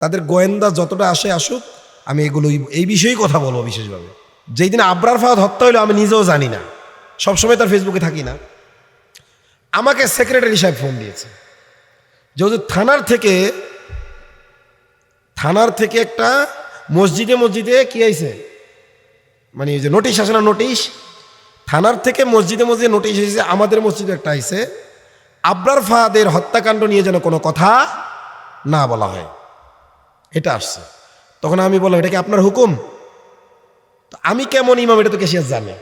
তাদের গোয়েন্দা যতটা আসে আসুক, আমি এই বিষয়েই কথা বলবো বিশেষভাবে। যেই দিন আবরার ফাহাদ হত্যা হইলো আমি নিজেও জানি না, সবসময় তার ফেসবুকে থাকি না। আমাকে সেক্রেটারি সাহেব ফোন দিয়েছে, যেহেতু থানার থেকে একটা মসজিদে কি আইছে, মানে এই যে নোটিশ আসে না, নোটিশ থানার থেকে মসজিদে নোটিশ এসেছে, আমাদের মসজিদে একটা আইছে, আবরার ফাহাদের হত্যাকাণ্ড নিয়ে যেন কোনো কথা না বলা হয়, এটা আসছে। তখন আমি বললাম, এটা কি আপনার হুকুম? আমি কেমন ইমাম, এটা তো কেশিয়াস জানে।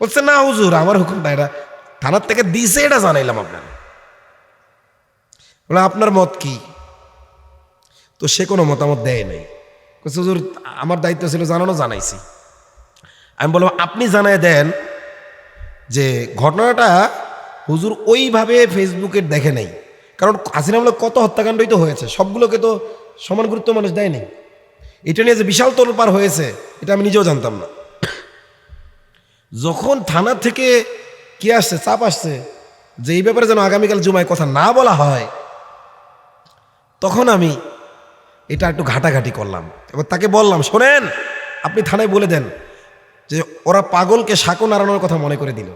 বলছে, না হুজুর, আমার হুকুমটা এটা থানার থেকে দিছে, এটা জানাইলাম আপনার। আপনার মত কি? তো সে কোনো মতামত দেয় নাই। হুজুর, আমার দায়িত্ব ছিল জানানো, জানাইছি। আমি বললাম, আপনি জানায় দেন যে ঘটনাটা হুজুর ওইভাবে ফেসবুকে দেখে নাই, কারণ হাসিনা আমলে কত হত্যাকাণ্ডই তো হয়েছে, সবগুলোকে তো সমান গুরুত্ব মানুষ দেয়নি। এটা নিয়ে যে বিশাল তোলপাড় হয়েছে, এটা আমি নিজেও জানতাম না। যখন থানা থেকে কি আসছে, চাপ আসছে যে এই ব্যাপারে যেন আগামীকাল জুমায় কথা না বলা হয়, তখন আমি এটা একটু ঘাটাঘাটি করলাম। এবার তাকে বললাম, শোনেন, আপনি থানায় বলে দেন যে ওরা পাগলকে সাঁকো নাড়ানোর কথা মনে করে দিল।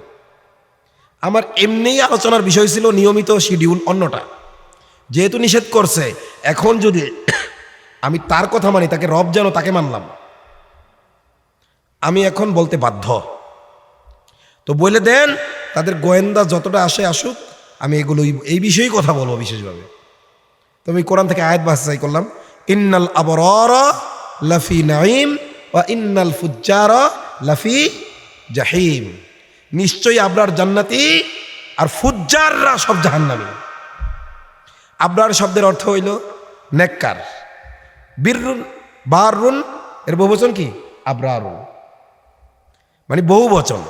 আমার এমনিই আলোচনার বিষয় ছিল নিয়মিত শিডিউল অন্যটা, যেহেতু নিষেধ করছে, এখন যদি আমি তার কথা মানি, তাকে রব যেন তাকে মানলাম, আমি এখন বলতে বাধ্য। তো বলে দেন তাদের গোয়েন্দা যতটা আসে আসুক, আমি এই বিষয়েই কথা বলবো বিশেষভাবে। তো আমি কোরআন থেকে আয়াত বাছাই করলাম, ইন্নাল আবরারা লাফি নাঈম ওয়া ইন্নাল ফুজ্জারা লাফি জাহিম। নিশ্চয়ই আবরার জান্নাতি আর ফুজ্জাররা সব জাহান্নামী। আবরার শব্দের অর্থ হইল নেককার, বীররুন বাররুন এর বহুবচন কি আবরারুন, মানে বহু বচন।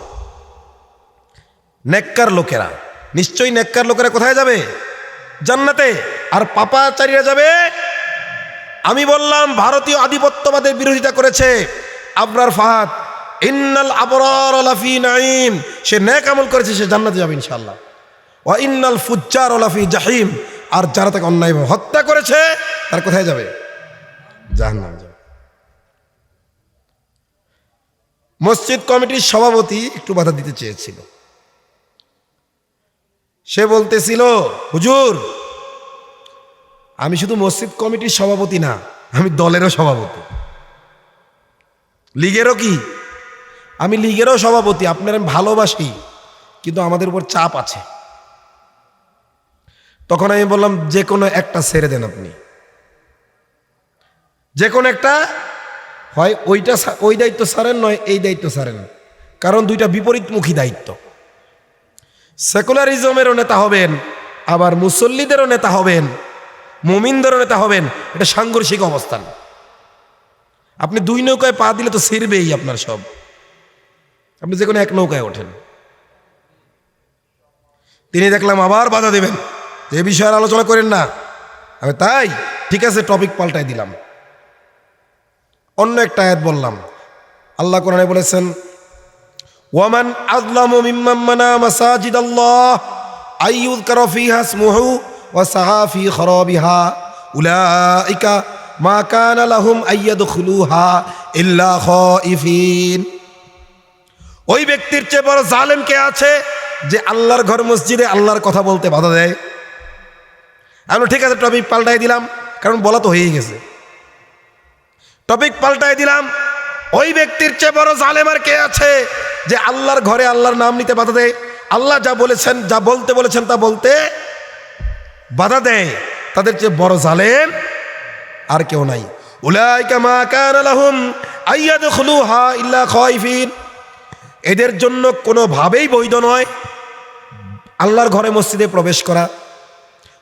নেককার লোকেরা, নিশ্চয়ই নেককার লোকেরা কোথায় যাবে? জান্নাতে। আর পাপাচারীরা যাবে, আমি বললাম, ভারতীয় আধিপত্যবাদের বিরোধিতা করেছে আবরার ফাহাদ, ইন্নাল আবরার লাফি নাঈম, সে নেক আমল করেছে, সে জান্নাতে যাবে ইনশাআল্লাহ। ওয়া ইন্নাল ফুজ্জার লাফি জাহিম, আর যারা তাকে অন্যায়ভাবে হত্যা করেছে তার কোথায় যাবে? জাহান্নামে যাবে। মসজিদ কমিটির সভাপতি একটু বাধা দিতে চেয়েছিল। সে বলতেছিল, হুজুর, আমি শুধু মসজিদ কমিটির সভাপতি না, আমি দলেরও সভাপতি, লীগেরও কি, আমি লীগেরও সভাপতি, আপনার আমি ভালোবাসি, কিন্তু আমাদের উপর চাপ আছে। তখন আমি বললাম, যে কোনো একটা ছেড়ে দেন আপনি, যে কোনো একটা, হয় ওই দায়িত্ব ছাড়েন, নয় এই দায়িত্ব ছাড়েন, কারণ দুইটা বিপরীতমুখী দায়িত্ব। সেকুলারিজমেরও নেতা হবেন, আবার মুসল্লিদেরও নেতা হবেন, মুমিনদেরও নেতা হবেন, এটা সাংঘর্ষিক অবস্থান। আপনি দুই নৌকায় পা দিলে তো ছিড়বেই আপনার সব, আপনি যে কোনো এক নৌকায় ওঠেন। তিনি দেখলাম আবার বাধা দেবেন, যে বিষয়ে আলোচনা করেন না। আমি তাই ঠিক আছে, টপিক পাল্টাই দিলাম, অন্য একটা আয়াত বললাম। আল্লাহ কোরআনে বলেছেন, ওয়ামান আযলামু মিম্মান মানা মাসাজিদাল্লাহ আইয়ুযকারা ফীহা ইসমুহু ওয়া সাআ ফী খরাবিহা উলাইকা মা কানা লাহুম আইয়াদখুলুহা ইল্লা খাইফিন। ওই ব্যক্তির চেয়ে বড় জালেম কে আছে যে আল্লাহর ঘর মসজিদে আল্লাহর কথা বলতে বাধা দেয়? আমি ঠিক আছে, টপিক পাল্টাই দিলাম, কারণ বলা তো হয়েই গেছে। টপিক পাল্টাই দিলাম, ওই ব্যক্তির চেয়ে বড় জালেম আর কে আছে যে আল্লাহর ঘরে আল্লাহর নাম নিতে বাধা দেয়, আল্লাহ যা বলেছেন, যা বলতে বলেছেন তা বলতে বাধা দেয়? তাদের চেয়ে বড় জালেম আর কেউ নাই। উলাইকা মা কানা লাহুম আইয়াদখুলুহা ইল্লা খাইফিন। এদের জন্য কোনোভাবেই বৈধ নয় আল্লাহর ঘরে মসজিদে প্রবেশ করা।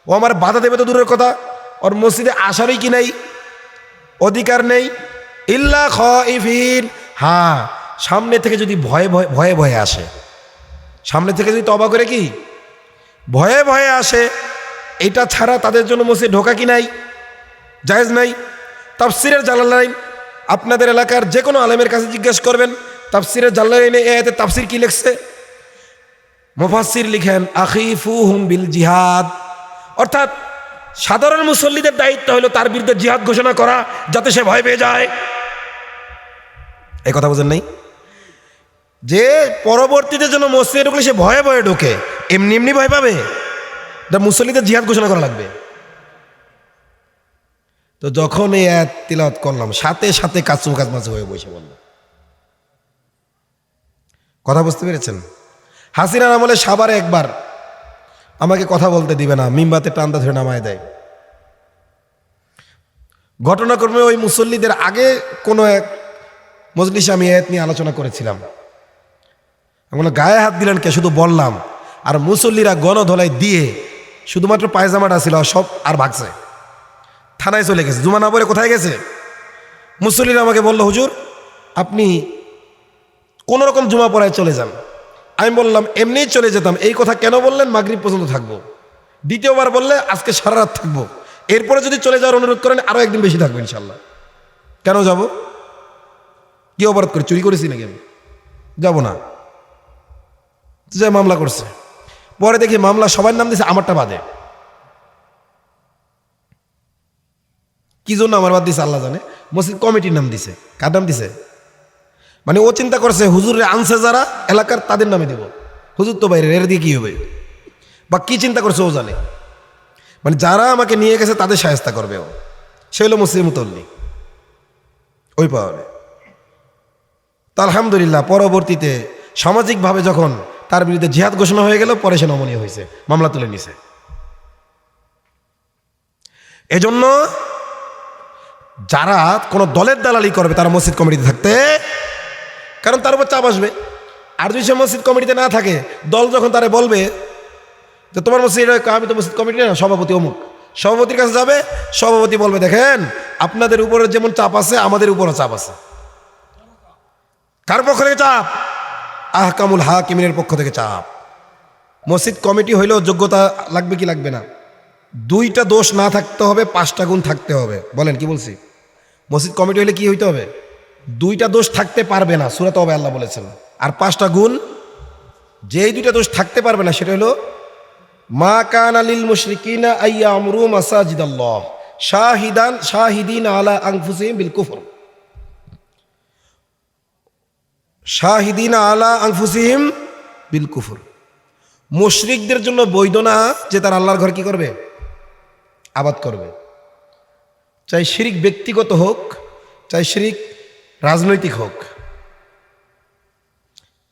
ও আমার বাধা দেবে তো দূরের কথা, ওর মসজিদে আসারই কি নেই, অধিকার নেই। ইল্লা খাইফিন, হ্যাঁ, সামনে থেকে যদি ভয়ে ভয়ে আসে, সামনে থেকে যদি তওবা করে কি ভয়ে ভয়ে আসে, এটা ছাড়া তাদের জন্য মসজিদ ঢোকা কি নাই, জায়েজ নাই। তাফসিরের জালালাইন, আপনাদের এলাকার যে কোনো আলেমের কাছে জিজ্ঞেস করবেন, তাফসিরের জালালাইনে এই আয়াতে তাফসির কি লিখছে? মুফাসসির লিখেন, আখিফুহুম বিল জিহাদ, অর্থাৎ সাধারণ মুসল্লিদের দায়িত্ব হলো তার বিরুদ্ধে জিহাদ ঘোষণা করা, যাতে সে ভয় পেয়ে যায়। এই কথা বোঝেন নাই? যে পরবর্তীতে যেন মসজিদে ঢুকলে সে ভয়ে ভয়ে ঢোকে, এমনি এমনি ভয় পাবে, মুসল্লিদের জিহাদ ঘোষণা করা লাগবে। তো যখন এই আয়াত তিলাওয়াত করলাম, সাথে সাথে কাচু কাচমাচু হয়ে বসে বলল। কথা বুঝতে পেরেছেন? হাসিনার আমলে সাভারে একবার আমাকে কথা বলতে দিবে না, মিম্বাতে টান্দা ধরে নামায় দেয়। ঘটনাক্রমে ওই মুসল্লিদের আগে কোনো এক মজলিসে আমি আয়াত নিয়ে আলোচনা করেছিলাম। আমি গায়ে হাত দিলেন কে, শুধু বললাম। আর মুসল্লিরা গণধোলাই দিয়ে শুধুমাত্র পায়জামাটা ছিল, সব আর ভাগছে, থানায় চলে গেছে। জুমা না পড়ে কোথায় গেছে? মুসল্লিরা আমাকে বলল, হুজুর আপনি কোন রকম জুমা পড়ায় চলে যান। আমি বললাম এমনিই চলে যেতাম। এই কথা কেন বললেন? মাগরিব পর্যন্ত থাকবো। দ্বিতীয়বার বললে আজকে সারা রাত থাকবো, এরপরে যদি চলে যাওয়ার অনুরোধ করেন আরো একদিন বেশি থাকবো ইনশাল্লাহ। কেন যাব? কি অপরাধ করে? চুরি করেছি নাকি আমি? যাব না। যে মামলা করছে, পরে দেখি মামলা সবার নাম দিছে, আমারটা বাদে। কি জন্য আমার বাদ দিছে আল্লাহ জানে। মসজিদ কমিটির নাম দিছে। কার নাম দিছে? মানে ও চিন্তা করছে হুজুরে আনছে যারা এলাকার, তাদের নামে দেব। হুজুর তো বাইরে, এর দিয়ে কি হবে? বা কি চিন্তা করছে ও জানে। মানে যারা আমাকে নিয়ে গেছে তাদের শায়েস্তা করবে ও। সে হলো মুসলিম মুতল্লি ওই পাওয়ারে। তো আলহামদুলিল্লাহ পরবর্তীতে সামাজিকভাবে যখন তার বিরুদ্ধে জিহাদ ঘোষণা হয়ে গেল, পরে সে নমনীয় হয়েছে, মামলা তুলে নিছে। এজন্য যারা কোনো দলের দালালি করবে তারা মসজিদ কমিটিতে থাকতে, কারণ তার উপর চাপ আসবে। আর যদি সে মসজিদ কমিটিতে না থাকে, দল যখন তারা বলবে যে তোমার মসজিদ, আমি তো মসজিদ কমিটি না, সভাপতি অমুক, সভাপতির কাছে যাবে, সভাপতি বলবে দেখেন আপনাদের উপরে যেমন চাপ আছে আমাদের উপরও চাপ আছে। কার পক্ষ থেকে চাপ? আহকামুল হাকিমিনের পক্ষ থেকে চাপ। মসজিদ কমিটি হইলেও যোগ্যতা লাগবে কি লাগবে না? 2টা দোষ না থাকতে হবে, 5টা গুণ থাকতে হবে। বলেন কি বলছি? মসজিদ কমিটি হইলে কি হইতে হবে? 2টা দোষ থাকতে পারবে না, সূরা তওবা আল্লাহ বলেছেন। আর 5টা গুণ, যেই 2টা দোষ থাকতে পারবে না সেটা হলো মা কানা লিল মুশরিকিনা আইয়ামরু মাসাজিদাল্লাহ শাহিদিন আলা আনফুসিহিম বিল কুফর। শাহিদিন আলা আনফুসিহিম বিল কুফর। মুশরিকদের জন্য বৈধ না যে তার আল্লাহর ঘর কি করবে? আবাদ করবে। চাই শিরিক ব্যক্তিগত হোক, চাই শিরিক রাজনৈতিক হোক।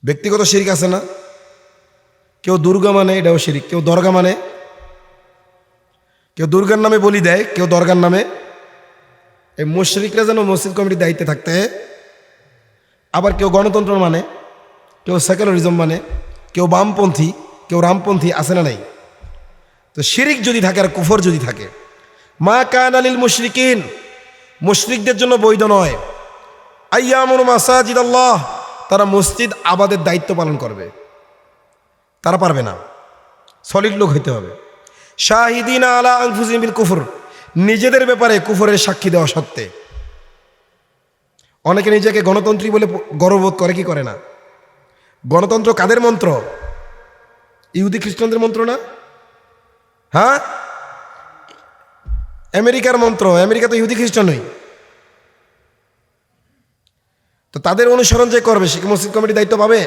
ব্যক্তিগত শিরিক আছে না? কেউ দুর্গা মানে, এটাও শিরিক। কেউ দরগা মানে, কেউ দুর্গার নামে বলি দেয়, কেউ দরগার নামে। এই মুশরিকরা যেন মসজিদ কমিটির দায়িত্বে থাকতে। আবার কেউ গণতন্ত্র মানে, কেউ সেকুলারিজম মানে, কেউ বামপন্থী, কেউ রামপন্থী, আছে না নাই? তো শিরিক যদি থাকে আর কুফর যদি থাকে, মা কানা লিল মুশরিকিন, মুশরিকদের জন্য বৈধ নয়। আইয়ামুরু মাসাজিদাল্লাহ, তারা মসজিদ আবাদের দায়িত্ব পালন করবে, তারা পারবে না। সলিড লোক হইতে হবে। শাহিদিন আলা আনফুসিহিম বিল কুফর, নিজেদের ব্যাপারে কুফরের সাক্ষী দেওয়া সত্ত্বে। অনেকে নিজেকে গণতন্ত্রী বলে গর্ববোধ করে, কি করে না? গণতন্ত্র কাদের মন্ত্র? ইহুদি খ্রিস্টানদের মন্ত্র না? হ্যাঁ, আমেরিকার মন্ত্র। আমেরিকা তো ইহুদি খ্রিস্টান নই। তো তাদের অনুসরণ যে করবে সে কি মসজিদ কমিটির দায়িত্ব পাবে?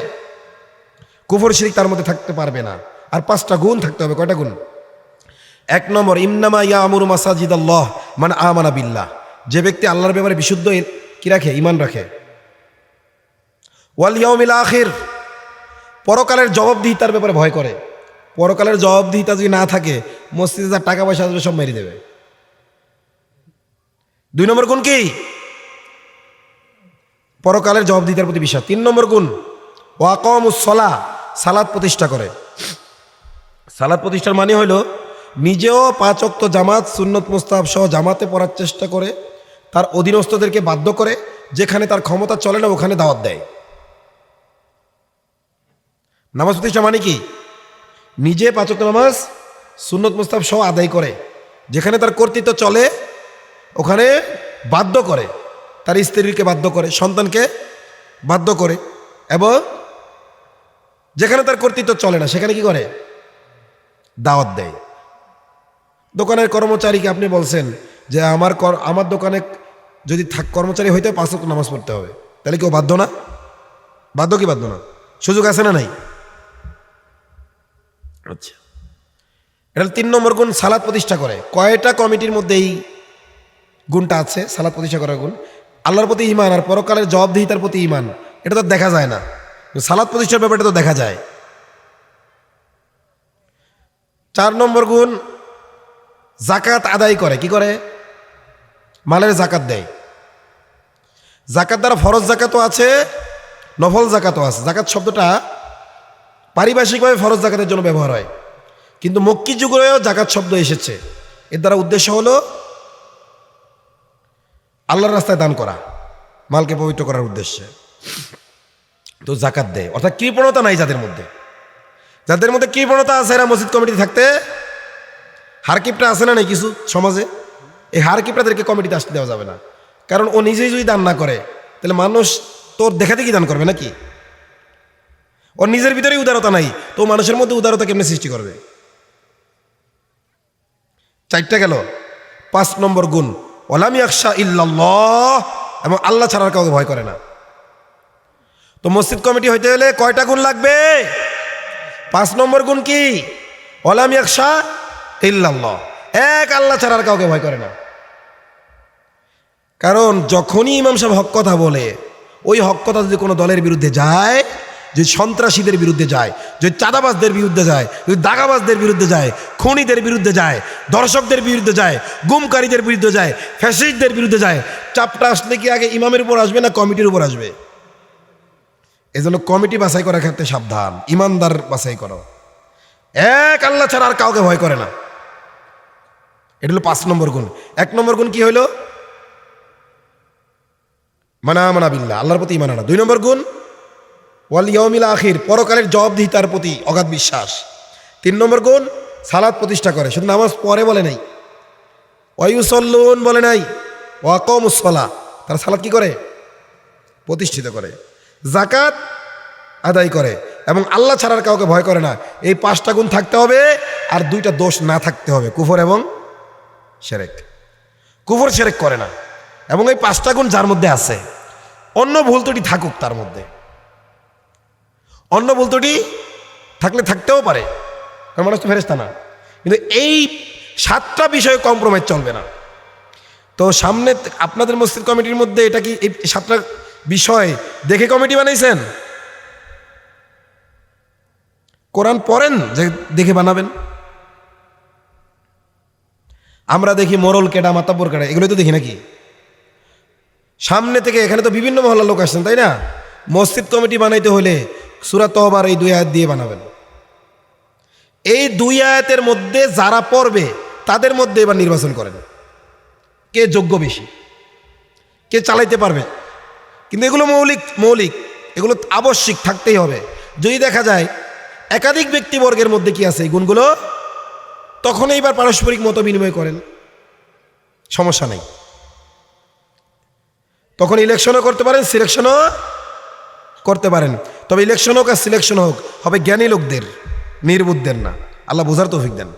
কুফর শিরিক তার মধ্যে থাকতে পারবে না। আর 5টা গুণ থাকতে হবে। কয়টা গুণ? 1 নম্বর, ইন্নামা ইয়ামুরু মাসাজিদাল্লাহ মান আমানা বিল্লাহ, যে ব্যক্তি আল্লাহর ব্যাপারে বিশুদ্ধ কি রাখে? ঈমান রাখে। ওয়াল ইয়াউমিল আখির, পরকালের জবাবদিহিতার ব্যাপারে ভয় করে। পরকালের জবাবদিহিতা যদি না থাকে, মসজিদে যা টাকা পয়সা আসবে সব মেরে দেবে। 2 নম্বর গুণ কি? পরকালের জবাবদিহিতার প্রতি বিশ্বাস। 3 নম্বর গুণ, ওয়াকামুস সালাহ, সালাত প্রতিষ্ঠা করে। সালাত প্রতিষ্ঠার মানে হইল নিজেও 5 ওয়াক্ত জামাত, সুন্নত মুস্তাহাব সহ জামাতে পড়ার চেষ্টা করে, তার অধীনস্থদেরকে বাধ্য করে, যেখানে তার ক্ষমতা চলে না ওখানে দাওয়াত দেয়। নামাজ প্রতিষ্ঠা মানে কি? নিজে 5 ওয়াক্ত নামাজ সুন্নত মুস্তাহাব সহ আদায় করে, যেখানে তার কর্তৃত্ব চলে ওখানে বাধ্য করে, তার স্ত্রীকে বাধ্য করে, সন্তানকে বাধ্য করে, এবং যেখানে তার কর্তৃত্ব চলে না সেখানে কি করে? দাওয়াত দেয়। দোকানের কর্মচারীকে আপনি বলছেন যে আমার দোকানে যদি কর্মচারী হইতে 5 ওয়াক্ত নামাজ পড়তে হবে, তাহলে কেউ বাধ্য না? বাধ্য কি বাধ্য না? সুযোগ আছে না নাই? আচ্ছা, এটা 3 নম্বর গুণ, সালাত প্রতিষ্ঠা করে। কয়টা কমিটির মধ্যে এই গুণটা আছে, সালাত প্রতিষ্ঠা করার গুণ? আল্লাহর প্রতি ঈমান আর পরকালের জবাবদিহিতার প্রতি ঈমান, এটা তো দেখা যায় না, সালাত প্রতিষ্ঠার ব্যাপারটা তো দেখা যায়। 4 নম্বর গুণ, জাকাত আদায় করে। কি করে? মালের জাকাত দেয়। জাকাত দ্বারা ফরজ জাকাতও আছে, নফল জাকাতও আছে। জাকাত শব্দটা পারিভাষিকভাবে ফরজ জাকাতের জন্য ব্যবহার হয়, কিন্তু মক্কি যুগেও জাকাত শব্দ এসেছে। এর দ্বারা উদ্দেশ্য হলো আল্লাহর রাস্তায় দান করা, মালকে পবিত্র করার উদ্দেশ্যে। তো জাকাত দেয়, অর্থাৎ কৃপণতা নাই যাদের মধ্যে। যাদের মধ্যে কৃপণতা আছে এরা মসজিদ কমিটিতে থাকতে, হারকিপটা আছে না নাই কিছু সমাজে, এই হারকিপটাদেরকে কমিটিতে আসতে দেওয়া যাবে না। কারণ ও নিজেই যদি দান না করে তাহলে মানুষ তোর দেখাতে কি দান করবে নাকি? ওর নিজের ভিতরেই উদারতা নাই, তো মানুষের মধ্যে উদারতা কেমনে সৃষ্টি করবে? 4টা গেল। 5 নম্বর গুণ, ওয়ালাম ইয়াখশা ইল্লাল্লাহ, এবং আল্লাহ ছাড়ার কাউকে ভয় করে না। তো মসজিদ কমিটি হইতে হলে কয়টা গুণ লাগবে? 5 নম্বর গুণ কি? ওয়ালাম ইয়াখশা ইল্লাল্লাহ, এক আল্লাহ ছাড়ার কাউকে ভয় করে না। কারণ যখনই ইমাম সাহেব হক কথা বলে, ওই হক কথা যদি কোনো দলের বিরুদ্ধে যায়, যদি সন্ত্রাসীদের বিরুদ্ধে যায়, যদি চাঁদাবাজদের বিরুদ্ধে যায়, যদি দাগাবাজদের বিরুদ্ধে যায়, খুনিদের বিরুদ্ধে যায়, দর্শকদের বিরুদ্ধে যায়, গুমকারীদের বিরুদ্ধে যায়, ফ্যাসিস্টদের বিরুদ্ধে যায়, চাপটা আসলে কি আগে ইমামের উপর আসবে না কমিটির উপর আসবে? এজন্য কমিটি বাছাই করার ক্ষেত্রে সাবধান, ইমানদার বাছাই করো। এক আল্লাহ ছাড়া আর কাউকে ভয় করে না। এটা হলো 5 নম্বর গুণ। 1 নম্বর গুণ কি হইল? মানা বিল্লাহ, আল্লাহর প্রতি ঈমান আনা। 2 নম্বর গুণ, ওয়াল ইয়াউমিল আখির, পরকালের জবাবদিহিতার প্রতি অগাধ বিশ্বাস। 3 নম্বর গুণ, সালাত প্রতিষ্ঠা করে। শুধু নামাজ পড়ে বলে নাই, ওয়ায়ুসাল্লুন বলে নাই, ওয়াকামুস সালাহ, তারা সালাত কি করে? প্রতিষ্ঠিত করে। জাকাত আদায় করে এবং আল্লাহ ছাড়ার কাউকে ভয় করে না। এই 5টা গুণ থাকতে হবে, আর 2টা দোষ না থাকতে হবে, কুফর এবং শিরক। কুফর শিরক করে না, এবং এই 5টা গুণ যার মধ্যে আছে, অন্য ভুল ত্রুটি থাকুক তার মধ্যে, অন্য ভুল ত্রুটি থাকলে থাকতেও পারে, কারণ মানুষ তো ফেরেশতা না, কিন্তু এই 7টা বিষয়ে কম্প্রোমাইজ চলবে না। তো সামনে আপনাদের মসজিদ কমিটির মধ্যে এটা কি এই 7টা বিষয় দেখে কমিটি বানাইছেন? কোরআন পড়েন যে দেখে বানাবেন? আমরা দেখি মোরল কেডা, মাতাব্বর কেডা, এগুলো তো দেখি নাকি? সামনে থেকে এখানে তো বিভিন্ন মহল্লার লোক আসছেন, তাই না? মসজিদ কমিটি বানাইতে হলে সূরা তওবার এই 2 আয়াত দিয়ে বানাবেন। এই 2 আয়াতের মধ্যে যারা পড়বে তাদের মধ্যে এবার নির্বাচন করেন, কে যোগ্য বেশি, কে চালাইতে পারবে। কিন্তু এগুলো মৌলিক, এগুলো আবশ্যিক থাকতেই হবে। যদি দেখা যায় একাধিক ব্যক্তিবর্গের মধ্যে কি আছে এই গুণগুলো, তখন এইবার পারস্পরিক মত বিনিময় করেন, সমস্যা নেই। তখন ইলেকশনও করতে পারেন, সিলেকশনও করতে পারেন। তবে ইলেকশন হোক আর সিলেকশন হোক, হবে জ্ঞানী লোকদের, নির্বুদ্ধের না। আল্লাহ বোঝার তৌফিক দেন।